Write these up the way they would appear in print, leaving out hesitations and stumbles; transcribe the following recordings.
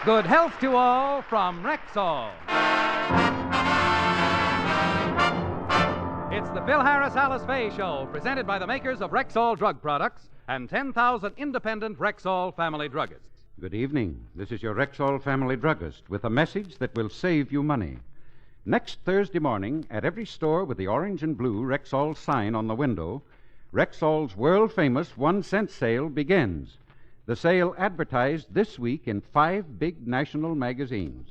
Good health to all from Rexall. It's the Phil Harris Alice Faye Show, presented by the makers of Rexall drug products and 10,000 independent Rexall family druggists. Good evening. This is your Rexall family druggist with a message that will save you money. Next Thursday morning, at every store with the orange and blue Rexall sign on the window, Rexall's world-famous 1-cent sale begins. The sale advertised this week in 5 big national magazines.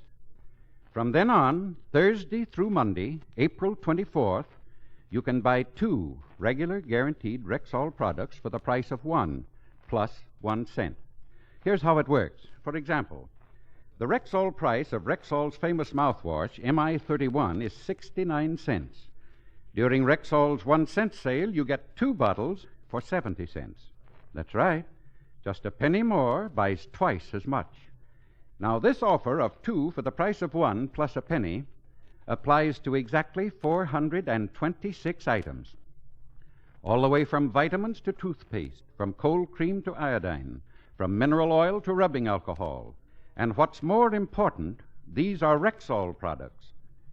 From then on, Thursday through Monday, April 24th, you can buy 2 regular guaranteed Rexall products for the price of 1 plus 1 cent. Here's how it works. For example, the Rexall price of Rexall's famous mouthwash, MI31, is 69 cents. During Rexall's 1-cent sale, you get 2 bottles for 70 cents. That's right. Just a penny more buys twice as much. Now, this offer of 2 for the price of 1 plus a penny applies to exactly 426 items. All the way from vitamins to toothpaste, from cold cream to iodine, from mineral oil to rubbing alcohol. And what's more important, these are Rexall products,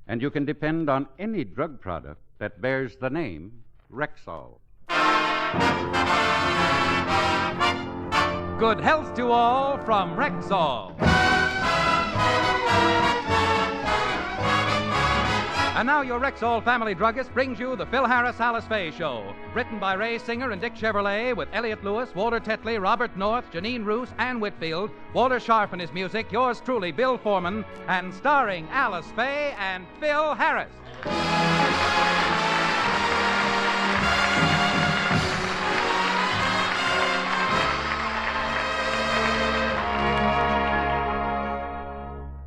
and you can depend on any drug product that bears the name Rexall. Good health to all from Rexall. And now your Rexall family druggist brings you the Phil Harris Alice Faye Show. Written by Ray Singer and Dick Chevrolet, with Elliot Lewis, Walter Tetley, Robert North, Janine Roos, Ann Whitfield, Walter Sharp and his music, yours truly, Bill Foreman, and starring Alice Faye and Phil Harris.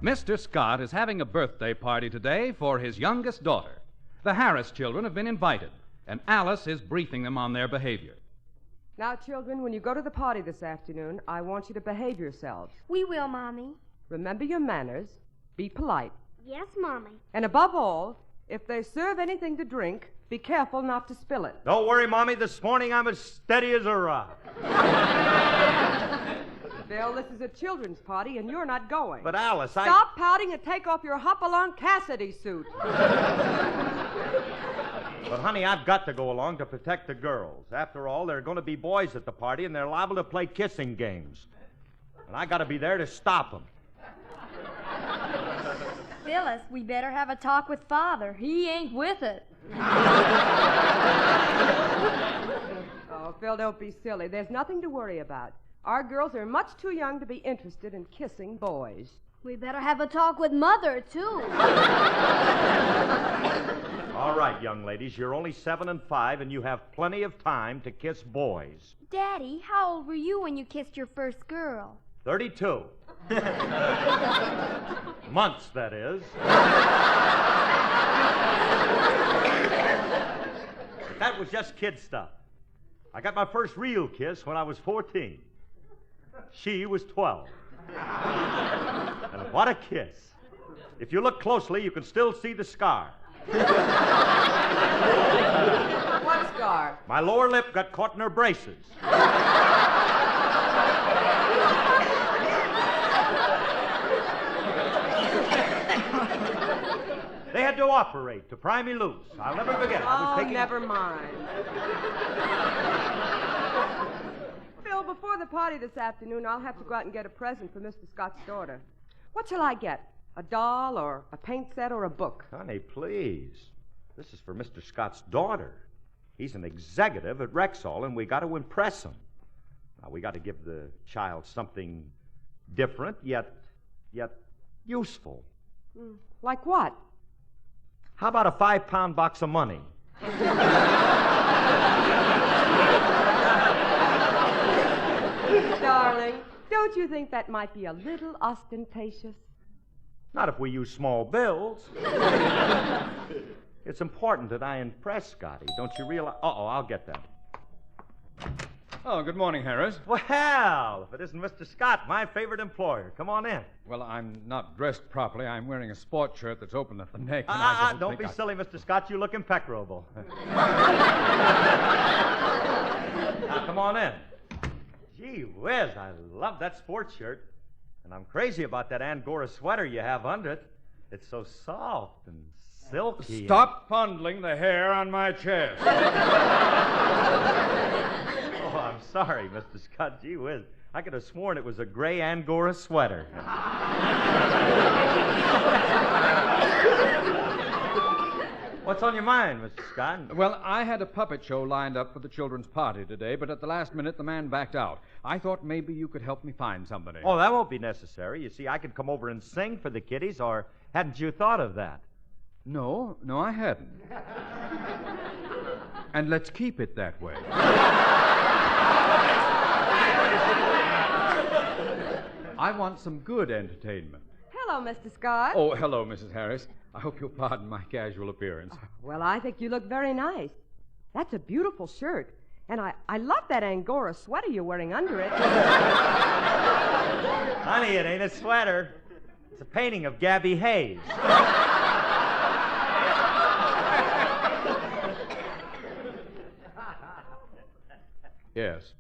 Mr. Scott is having a birthday party today for his youngest daughter. The Harris children have been invited, and Alice is briefing them on their behavior. Now, children, when you go to the party this afternoon, I want you to behave yourselves. We will, Mommy. Remember your manners. Be polite. Yes, Mommy. And above all, if they serve anything to drink, be careful not to spill it. Don't worry, Mommy. This morning I'm as steady as a rock. Bill, this is a children's party, and you're not going. But, Alice, Stop pouting and take off your Hopalong Cassidy suit. But, honey, I've got to go along to protect the girls. After all, there are going to be boys at the party, and they're liable to play kissing games. And I got to be there to stop them. Phyllis, we better have a talk with Father. He ain't with it. Oh, Phil, don't be silly. There's nothing to worry about. Our girls are much too young to be interested in kissing boys. We better have a talk with Mother, too. All right, young ladies, you're only 7 and 5, and you have plenty of time to kiss boys. Daddy, how old were you when you kissed your first girl? 32. Months, that is. But that was just kid stuff. I got my first real kiss when I was 14. She was 12. And what a kiss. If you look closely, you can still see the scar. What scar? My lower lip got caught in her braces. They had to operate to pry me loose. I'll never forget it. Never mind. Phil, before the party this afternoon, I'll have to go out and get a present for Mr. Scott's daughter. What shall I get? A doll or a paint set or a book? Honey, please. This is for Mr. Scott's daughter. He's an executive at Rexall, and we got to impress him. Now, we got to give the child something different, yet useful. Like what? How about a 5-pound box of money? Darling, don't you think that might be a little ostentatious? Not if we use small bills. It's important that I impress Scotty. Don't you realize? Uh-oh, I'll get that. Oh, good morning, Harris. Well, if it isn't Mr. Scott, my favorite employer. Come on in. Well, I'm not dressed properly. I'm wearing a sport shirt that's open at the neck. Don't be silly, Mr. Scott. You look impeccable. Now, come on in. Gee whiz, I love that sports shirt. And I'm crazy about that Angora sweater you have under it. It's so soft and silky. Stop fondling the hair on my chest. Oh, I'm sorry, Mr. Scott. Gee whiz. I could have sworn it was a gray Angora sweater. What's on your mind, Mr. Scott? Well, I had a puppet show lined up for the children's party today, but at the last minute the man backed out. I thought maybe you could help me find somebody. Oh, that won't be necessary. You see, I could come over and sing for the kiddies, or hadn't you thought of that? No, I hadn't. And let's keep it that way. I want some good entertainment. Hello, Mr. Scott. Oh, hello, Mrs. Harris. I hope you'll pardon my casual appearance. Well, I think you look very nice. That's a beautiful shirt. And I love that Angora sweater you're wearing under it. Honey, it ain't a sweater. It's a painting of Gabby Hayes. Yes.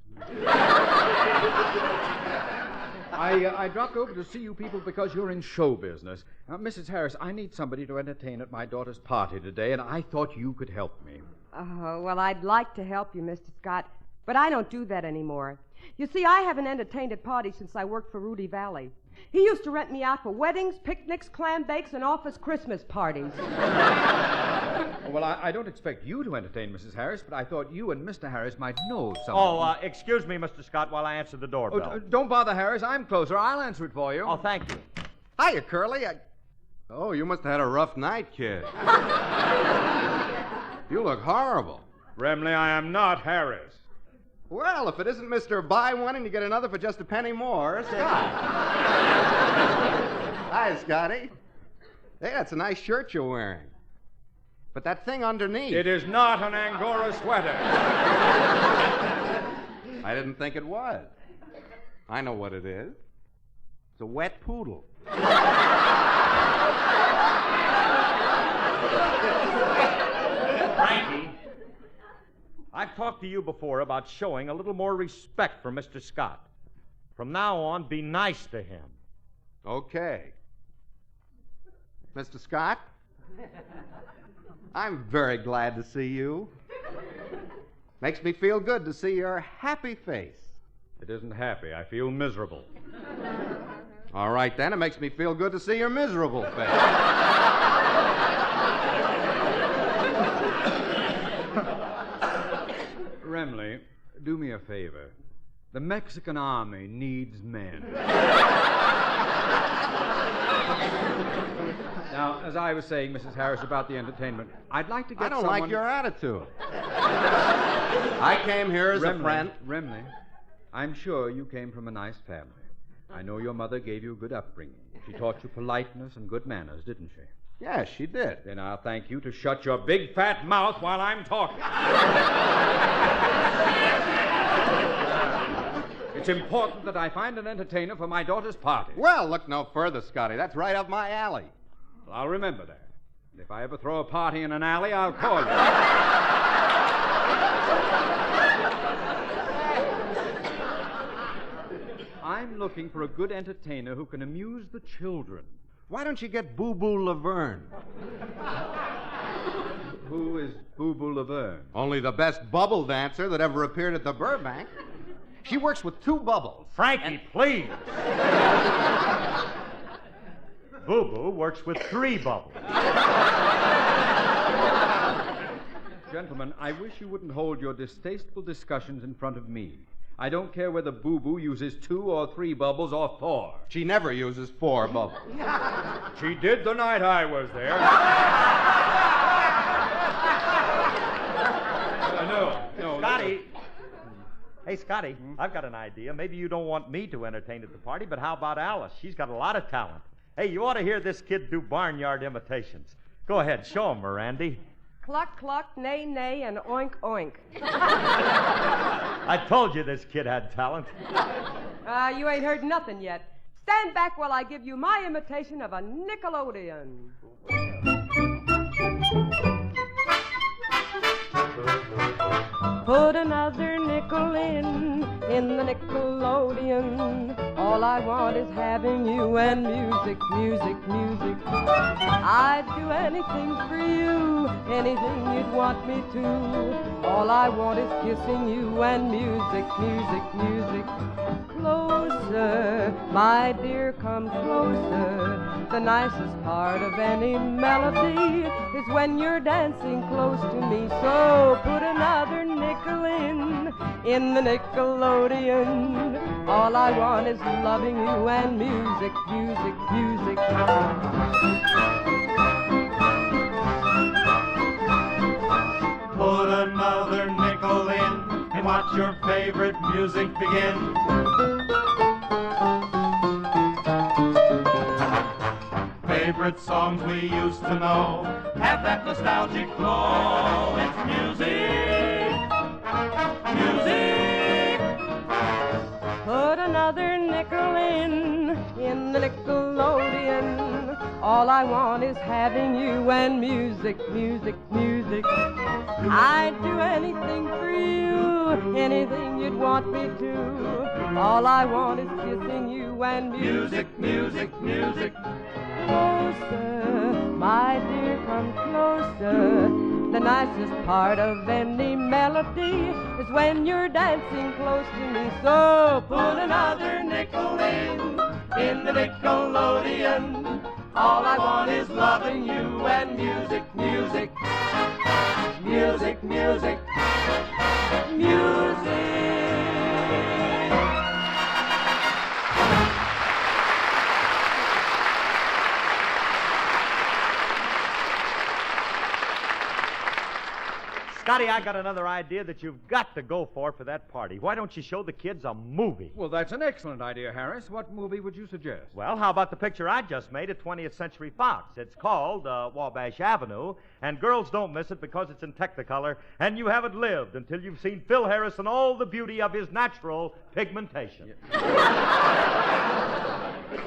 I dropped over to see you people because you're in show business. Mrs. Harris, I need somebody to entertain at my daughter's party today, and I thought you could help me. Oh, well, I'd like to help you, Mr. Scott, but I don't do that anymore. You see, I haven't entertained at parties since I worked for Rudy Vallée. He used to rent me out for weddings, picnics, clam bakes, and office Christmas parties. Well, I don't expect you to entertain, Mrs. Harris, but I thought you and Mr. Harris might know something. Oh, excuse me, Mr. Scott, while I answer the doorbell. Don't bother, Harris. I'm closer. I'll answer it for you. Oh, thank you. Hiya, Curly. Oh, you must have had a rough night, kid. You look horrible. Remley, I am not Harris. Well, if it isn't Mr. Buy One and you get another for just a penny more, Scott. Hi, Scotty. Hey, that's a nice shirt you're wearing. But that thing underneath. It is not an Angora sweater. I didn't think it was. I know what it is. It's a wet poodle. Frankie, I've talked to you before about showing a little more respect for Mr. Scott. From now on, be nice to him. Okay. Mr. Scott, I'm very glad to see you. Makes me feel good to see your happy face. It isn't happy. I feel miserable. All right, then. It makes me feel good to see your miserable face. Remley, do me a favor. The Mexican army needs men. Now, as I was saying, Mrs. Harris, about the entertainment, I'd like to get I don't someone... like your attitude. I came here as a friend. Remley, I'm sure you came from a nice family. I know your mother gave you a good upbringing. She taught you politeness and good manners, didn't she? Yes, she did. Then I'll thank you to shut your big fat mouth while I'm talking. It's important that I find an entertainer for my daughter's party. Well, look no further, Scotty. That's right up my alley. Well, I'll remember that. And if I ever throw a party in an alley, I'll call you. I'm looking for a good entertainer who can amuse the children. Why don't you get Boo Boo Laverne? Who is Boo Boo Laverne? Only the best bubble dancer that ever appeared at the Burbank. She works with 2 bubbles. Frankie, please. Boo-Boo works with 3 bubbles. Gentlemen, I wish you wouldn't hold your distasteful discussions in front of me. I don't care whether Boo-Boo uses 2 or 3 bubbles or 4. She never uses 4 bubbles. She did the night I was there. No. Scotty. Hey, Scotty, I've got an idea. Maybe you don't want me to entertain at the party, but how about Alice? She's got a lot of talent. Hey, you ought to hear this kid do barnyard imitations. Go ahead, show him, Mirandy. Cluck, cluck, neigh, neigh, and oink, oink. I told you this kid had talent. You ain't heard nothing yet. Stand back while I give you my imitation of a Nickelodeon. Put another nickel in the Nickelodeon. All All I want is having you and music, music, music. I'd do anything for you, anything you'd want me to. All I want is kissing you and music, music, music. Closer, my dear, come closer. The nicest part of any melody is when you're dancing close to me. So put another nickel in the Nickelodeon. All I want is loving you and music, music, music. Put another nickel in and watch your favorite music begin. Favorite songs we used to know have that nostalgic glow. It's music, music. Put another nickel in the Nickelodeon. All I want is having you and music, music, music. I'd do anything for you, anything you'd want me to. All I want is kissing you and music, music, music. Closer, my dear, come closer. The nicest part of any melody is when you're dancing close to me. So put another nickel in the Nickelodeon. All I want is loving you and music, music, music, music, music. Scotty, I got another idea that you've got to go for that party. Why don't you show the kids a movie? Well, that's an excellent idea, Harris. What movie would you suggest? Well, how about the picture I just made at 20th Century Fox? It's called Wabash Avenue, and girls don't miss it because it's in Technicolor, and you haven't lived until you've seen Phil Harris in all the beauty of his natural pigmentation.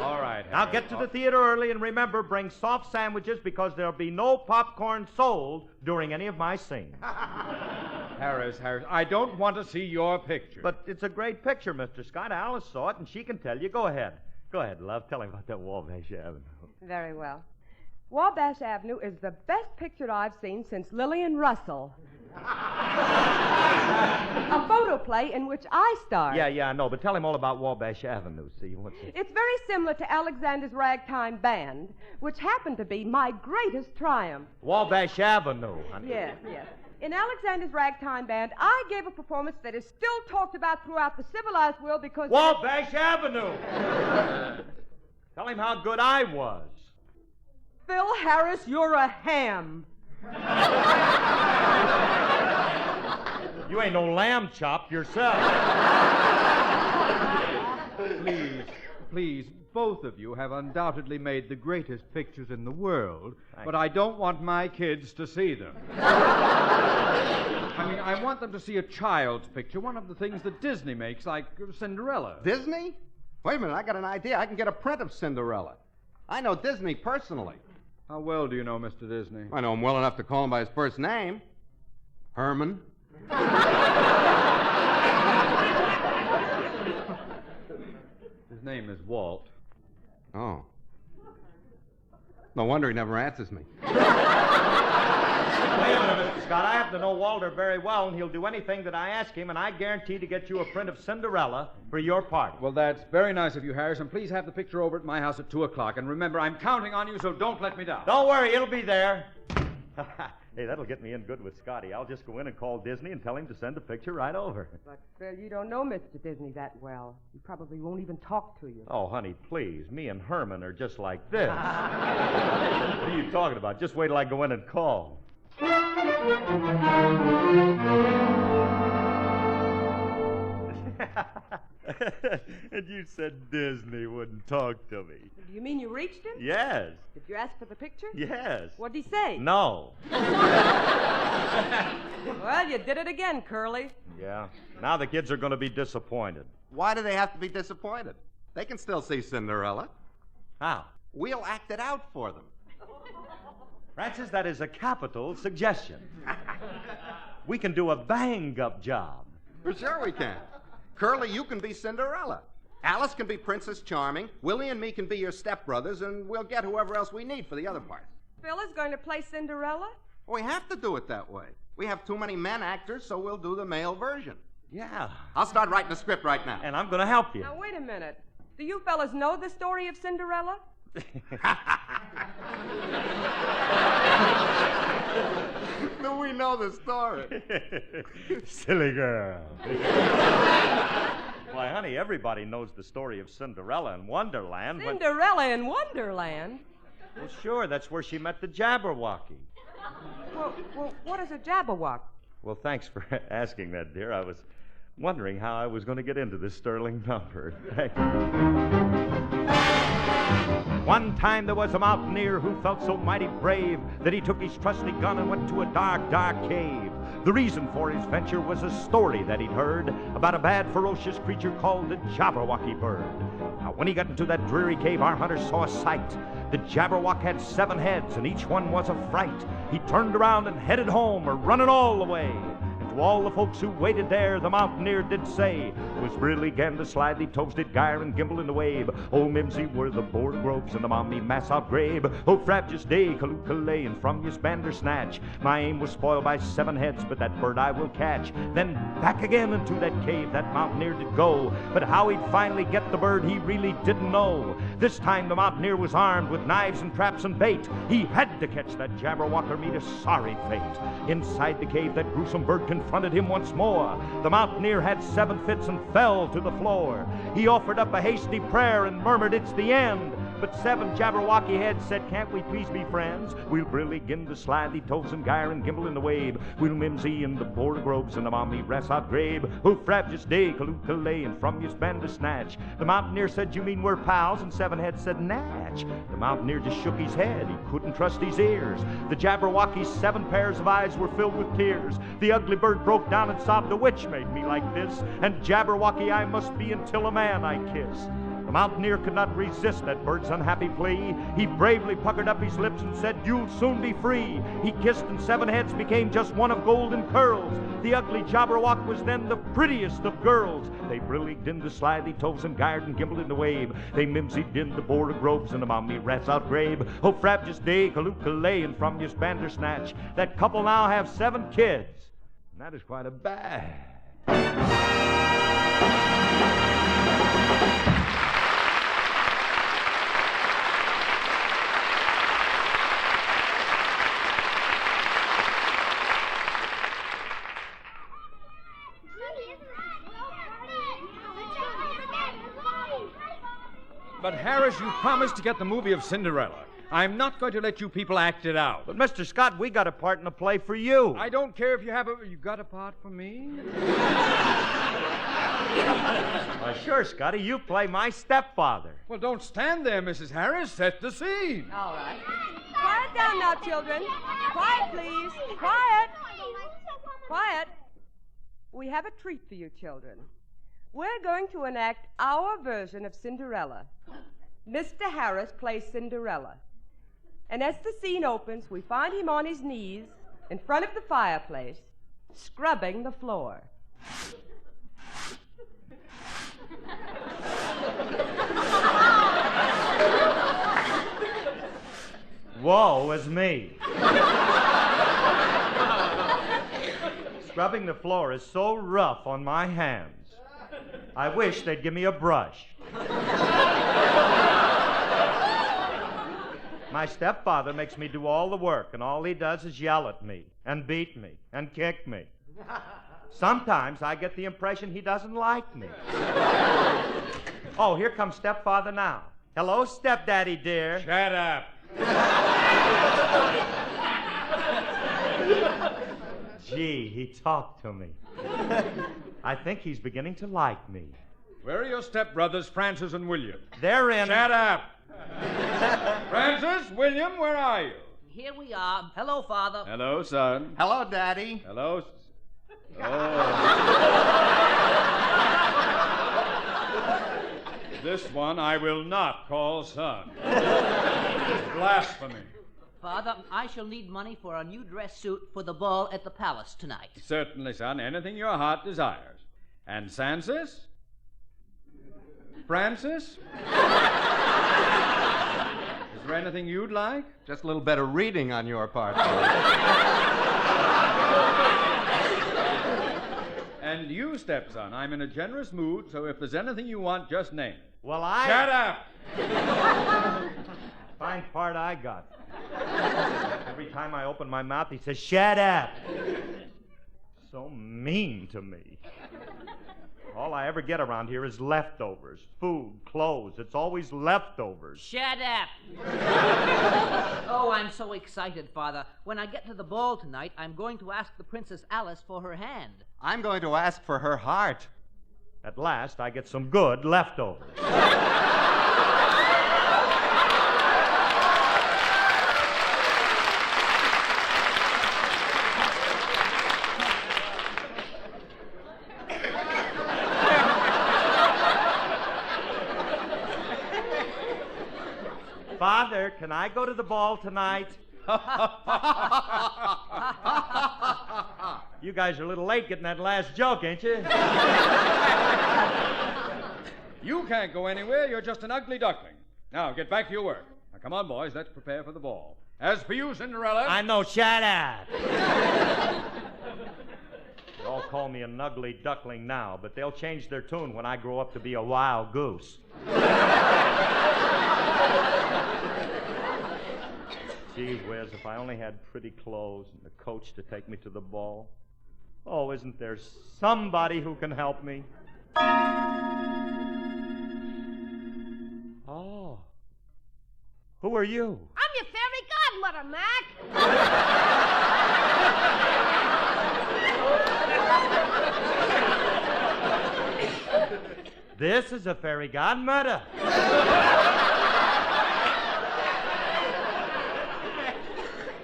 All right, Harris. Now get to the theater early, and remember, bring soft sandwiches because there'll be no popcorn sold during any of my scenes. Harris, I don't want to see your picture. But it's a great picture, Mr. Scott. Alice saw it, and she can tell you. Go ahead. Go ahead, love. Tell him about that Wabash Avenue. Very well. Wabash Avenue is the best picture I've seen since Lillian Russell. A photo play in which I starred. Yeah, I know, but tell him all about Wabash Avenue. See, what's it? It's very similar to Alexander's Ragtime Band, which happened to be my greatest triumph. Wabash Avenue, honey. Yes. In Alexander's Ragtime Band, I gave a performance that is still talked about throughout the civilized world because... Wabash Avenue! Tell him how good I was. Phil Harris, you're a ham. You ain't no lamb chop yourself. Please, both of you have undoubtedly made the greatest pictures in the world, but I don't want my kids to see them. I mean, I want them to see a child's picture, one of the things that Disney makes, like Cinderella. Disney? Wait a minute, I got an idea. I can get a print of Cinderella. I know Disney personally. How well do you know Mr. Disney? I know him well enough to call him by his first name. Herman. His name is Walt. Oh. No wonder he never answers me. Wait a minute, Mr. Scott. I happen to know Walter very well, and he'll do anything that I ask him, and I guarantee to get you a print of Cinderella for your party. Well, that's very nice of you, Harris, and please have the picture over at my house at 2 o'clock. And remember, I'm counting on you, so don't let me down. Don't worry, it'll be there. Hey, that'll get me in good with Scotty. I'll just go in and call Disney and tell him to send the picture right over. But, Phil, you don't know Mr. Disney that well. He probably won't even talk to you. Oh, honey, please. Me and Herman are just like this. What are you talking about? Just wait till I go in and call. And you said Disney wouldn't talk to me. Do you mean you reached him? Yes. Did you ask for the picture? Yes. What'd he say? No. Well, you did it again, Curly. Yeah. Now the kids are going to be disappointed. Why do they have to be disappointed? They can still see Cinderella. How? We'll act it out for them. Francis, that is a capital suggestion. We can do a bang-up job. For sure we can. Curly, you can be Cinderella. Alice can be Princess Charming, Willie and me can be your stepbrothers, and we'll get whoever else we need for the other parts. Phil is going to play Cinderella? We have to do it that way. We have too many men actors, so we'll do the male version. Yeah. I'll start writing the script right now. And I'm going to help you. Now, wait a minute. Do you fellas know the story of Cinderella? Do we know the story? Silly girl. Why, honey, everybody knows the story of Cinderella in Wonderland. Cinderella in Wonderland? Well, sure, that's where she met the Jabberwocky. Well, what is a Jabberwock? Well, thanks for asking that, dear. I was wondering how I was going to get into this sterling number. Thank you. One time there was a mountaineer who felt so mighty brave that he took his trusty gun and went to a dark, dark cave. The reason for his venture was a story that he'd heard about a bad, ferocious creature called the Jabberwocky bird. Now, when he got into that dreary cave, our hunter saw a sight. The Jabberwock had 7 heads, and each one was a fright. He turned around and headed home, or running all the way. To all the folks who waited there, the mountaineer did say, was really gan to slide thee toes, did gyre and gimble in the wave. Oh, Mimsy were the board groves and the mommy mass out grave. Oh, frabjous day, kaloo-kalay, and from his bandersnatch. My aim was spoiled by 7 heads, but that bird I will catch. Then back again into that cave that mountaineer did go. But how he'd finally get the bird, he really didn't know. This time the mountaineer was armed with knives and traps and bait. He had to catch that Jabberwock or meet a sorry fate. Inside the cave, that gruesome bird confronted him once more. The mountaineer had 7 fits and fell to the floor. He offered up a hasty prayer and murmured, "It's the end." But 7 Jabberwocky heads said, "Can't we please be friends? We'll really begin to slide thee toes and gyre and gimble in the wave. We'll mimsy in the border groves and the mommy brass out grave. Oh, frabjous day, kaloo-kalay, and from your bandersnatch." The mountaineer said, "You mean we're pals?" And 7 heads said, "Natch." The mountaineer just shook his head. He couldn't trust his ears. The Jabberwocky's 7 pairs of eyes were filled with tears. The ugly bird broke down and sobbed, "A witch made me like this, and Jabberwocky I must be until a man I kiss." The mountaineer could not resist that bird's unhappy plea. He bravely puckered up his lips and said, "You'll soon be free." He kissed and 7 heads became just one of golden curls. The ugly Jabberwock was then the prettiest of girls. They brillied in the slithy toes and gyred and gimbled in the wave. They mimsied in the border groves and the mommy rats out grave. Oh, frabjous day, kaloo-kalay, and from your bandersnatch. That couple now have 7 kids. And that is quite a bad. But, Harris, you promised to get the movie of Cinderella. I'm not going to let you people act it out. But, Mr. Scott, we got a part in the play for you. I don't care if you have a... You got a part for me? Sure, Scotty. You play my stepfather. Well, don't stand there, Mrs. Harris. Set the scene. All right. Quiet down now, children. Quiet, please. Quiet. Quiet. We have a treat for you, children. We're going to enact our version of Cinderella. Mr. Harris plays Cinderella. And as the scene opens, we find him on his knees in front of the fireplace, scrubbing the floor. Woe is me. Scrubbing the floor is so rough on my hands. I wish they'd give me a brush. My stepfather makes me do all the work, and all he does is yell at me, and beat me, and kick me. Sometimes I get the impression he doesn't like me. Oh, here comes stepfather now. Hello, stepdaddy, dear. Shut up. Gee, he talked to me. I think he's beginning to like me. Where are your stepbrothers, Francis and William? They're in. Shut up. Francis, William, where are you? Here we are. Hello, Father. Hello, son. Hello, Daddy. Hello. This one I will not call son. Blasphemy. Father, I shall need money for a new dress suit for the ball at the palace tonight. Certainly, son. Anything your heart desires. And Francis? Francis? Is there anything you'd like? Just a little better reading on your part. And you, stepson, I'm in a generous mood, so if there's anything you want, just name it. Well, I... Shut up! Fine part I got. Every time I open my mouth, he says, shut up. So mean to me. All I ever get around here is leftovers. Food, clothes. It's always leftovers. Shut up. Oh, I'm so excited, Father. When I get to the ball tonight, I'm going to ask the Princess Alice for her hand. I'm going to ask for her heart. At last, I get some good leftovers. Father, can I go to the ball tonight? You guys are a little late getting that last joke, ain't you? You can't go anywhere. You're just an ugly duckling. Now, get back to your work. Now, come on, boys. Let's prepare for the ball. As for you, Cinderella... I know. Shut up. They all call me an ugly duckling now, but they'll change their tune when I grow up to be a wild goose. Gee whiz, if I only had pretty clothes and a coach to take me to the ball. Oh, isn't there somebody who can help me? Oh. Who are you? I'm your fairy godmother, Mac. This is a fairy godmother.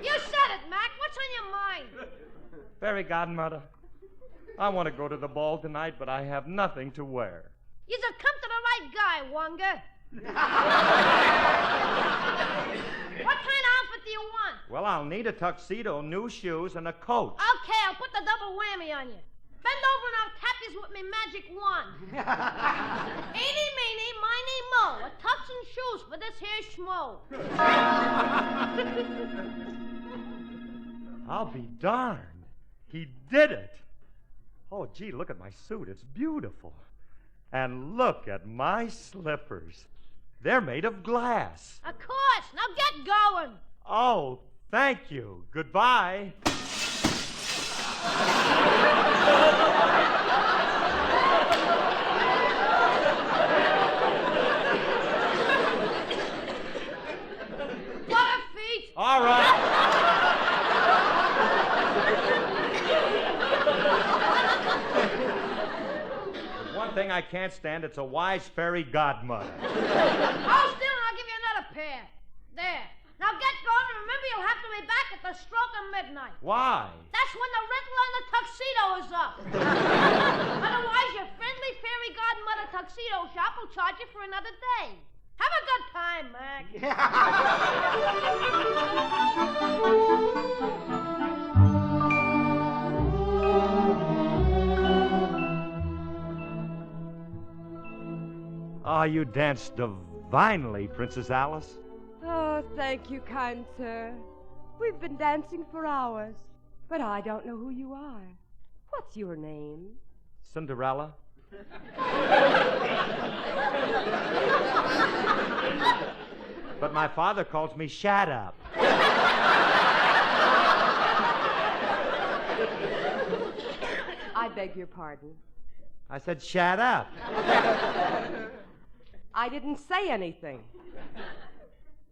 You said it, Mac. What's on your mind? Fairy godmother, I want to go to the ball tonight, but I have nothing to wear. You just come to the right guy, Wonga. What kind of outfit do you want? Well, I'll need a tuxedo, new shoes, and a coat. Okay, I'll put the double whammy on you. Bend over and I'll tap you with my magic wand. Eeny, meeny, miny, mo. A tux and shoes for this here schmo. I'll be darned. He did it. Oh, gee, look at my suit. It's beautiful. And look at my slippers. They're made of glass. Of course. Now get going. Oh, thank you. Goodbye. Butter feet. All right. There's one thing I can't stand. It's a wise fairy godmother. Hold still and I'll give you another pair. There. Now get going and remember you'll have to be back at the stroke of midnight. Why? That's when the rental on the tuxedo is up. Otherwise, your friendly fairy godmother tuxedo shop will charge you for another day. Have a good time, Mac. Oh, you danced divinely, Princess Alice. Oh, thank you, kind sir. We've been dancing for hours, but I don't know who you are. What's your name? Cinderella? But my father calls me Shut Up. I beg your pardon. I said, shut up. I didn't say anything.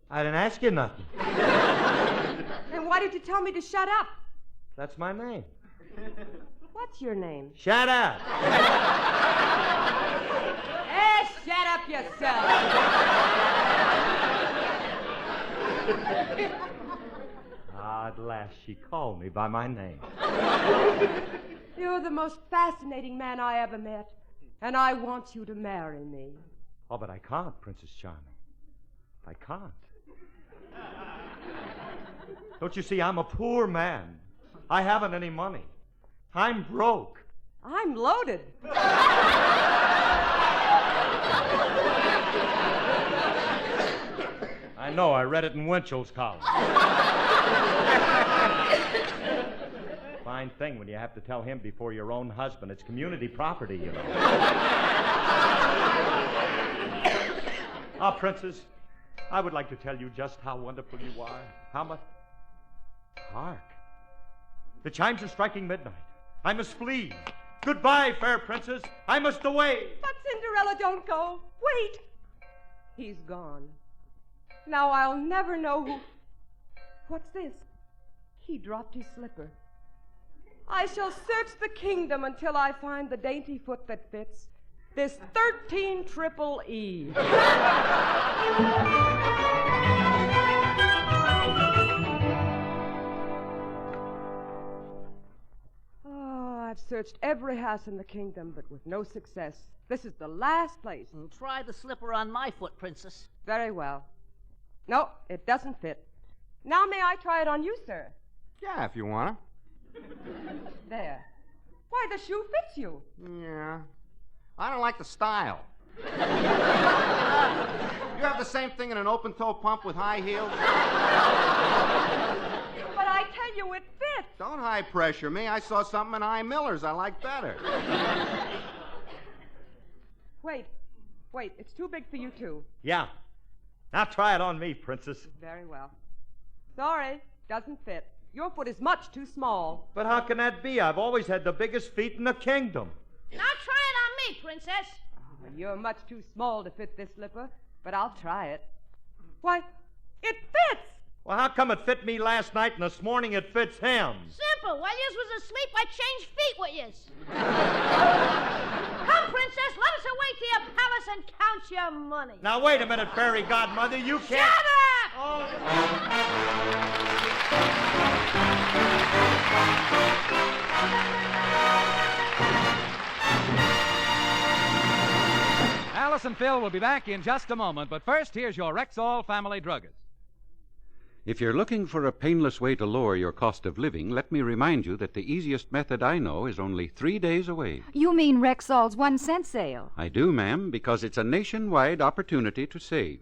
I didn't ask you nothing. Then why did you tell me to shut up? That's my name. What's your name? Shut up. Shut up yourself. At last she called me by my name. You're the most fascinating man I ever met, and I want you to marry me. Oh, but I can't, Princess Charming. I can't. Don't you see, I'm a poor man. I haven't any money. I'm broke. I'm loaded. know. I read it in Winchell's column. Fine thing when you have to tell him before your own husband. It's community property, you know. Ah, Princess, I would like to tell you just how wonderful you are. How much... Hark. The chimes are striking midnight. I must flee. Goodbye, fair princess. I must away. But Cinderella, don't go. Wait. He's gone. Now I'll never know who... What's this? He dropped his slipper. I shall search the kingdom until I find the dainty foot that fits this 13 triple E. I've searched every house in the kingdom, but with no success. This is the last place. Try the slipper on my foot, Princess. Very well. No, it doesn't fit. Now may I try it on you, sir? Yeah, if you want There. Why, the shoe fits you. to. Yeah. I don't like the style. You have the same thing in an open-toe pump with high heels? But I tell you, it fits. Don't high pressure me. I saw something in I. Miller's I like better. Wait, it's too big for you two. Yeah. Now try it on me, Princess. Very well. Sorry, doesn't fit. Your foot is much too small. But how can that be? I've always had the biggest feet in the kingdom. Now try it on me, Princess. Oh, you're much too small to fit this slipper, but I'll try it. Why, it fits! Well, how come it fit me last night and this morning it fits him? Simple. While yous was asleep, I changed feet with yous. Come, Princess, let us away to your palace and count your money. Now, wait a minute, fairy godmother. You can't... Shut up! Oh. Alice and Phil will be back in just a moment, but first, here's your Rexall family druggist. If you're looking for a painless way to lower your cost of living, let me remind you that the easiest method I know is only 3 days away. You mean Rexall's 1-cent sale? I do, ma'am, because it's a nationwide opportunity to save.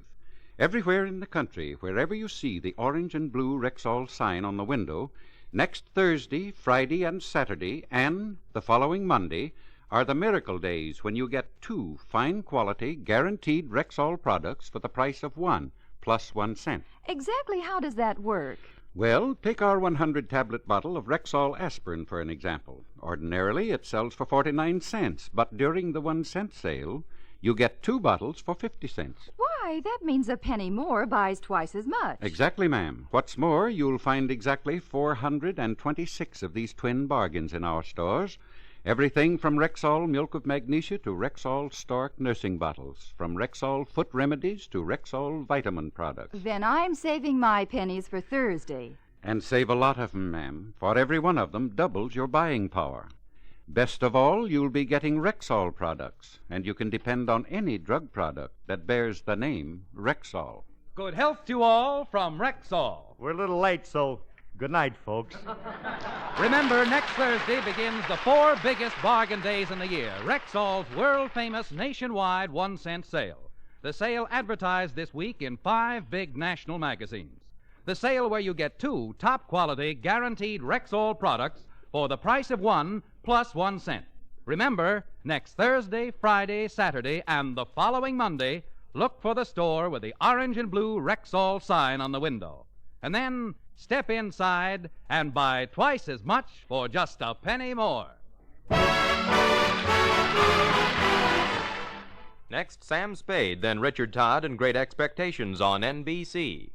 Everywhere in the country, wherever you see the orange and blue Rexall sign on the window, next Thursday, Friday, and Saturday, and the following Monday, are the miracle days when you get 2 fine-quality, guaranteed Rexall products for the price of 1 plus 1 cent. Exactly how does that work? Well, take our 100-tablet bottle of Rexall aspirin for an example. Ordinarily, it sells for 49 cents, but during the 1-cent sale, you get 2 bottles for 50 cents. Why, that means a penny more buys twice as much. Exactly, ma'am. What's more, you'll find exactly 426 of these twin bargains in our stores. Everything from Rexall Milk of Magnesia to Rexall Stork nursing bottles, from Rexall foot remedies to Rexall vitamin products. Then I'm saving my pennies for Thursday. And save a lot of them, ma'am, for every one of them doubles your buying power. Best of all, you'll be getting Rexall products, and you can depend on any drug product that bears the name Rexall. Good health to all from Rexall. We're a little late, so good night, folks. Remember, next Thursday begins the 4 biggest bargain days in the year, Rexall's world-famous nationwide 1-cent sale. The sale advertised this week in 5 big national magazines. The sale where you get 2 top-quality, guaranteed Rexall products for the price of 1 plus 1 cent. Remember, next Thursday, Friday, Saturday, and the following Monday, look for the store with the orange and blue Rexall sign on the window. And then step inside and buy twice as much for just a penny more. Next, Sam Spade, then Richard Todd and Great Expectations on NBC.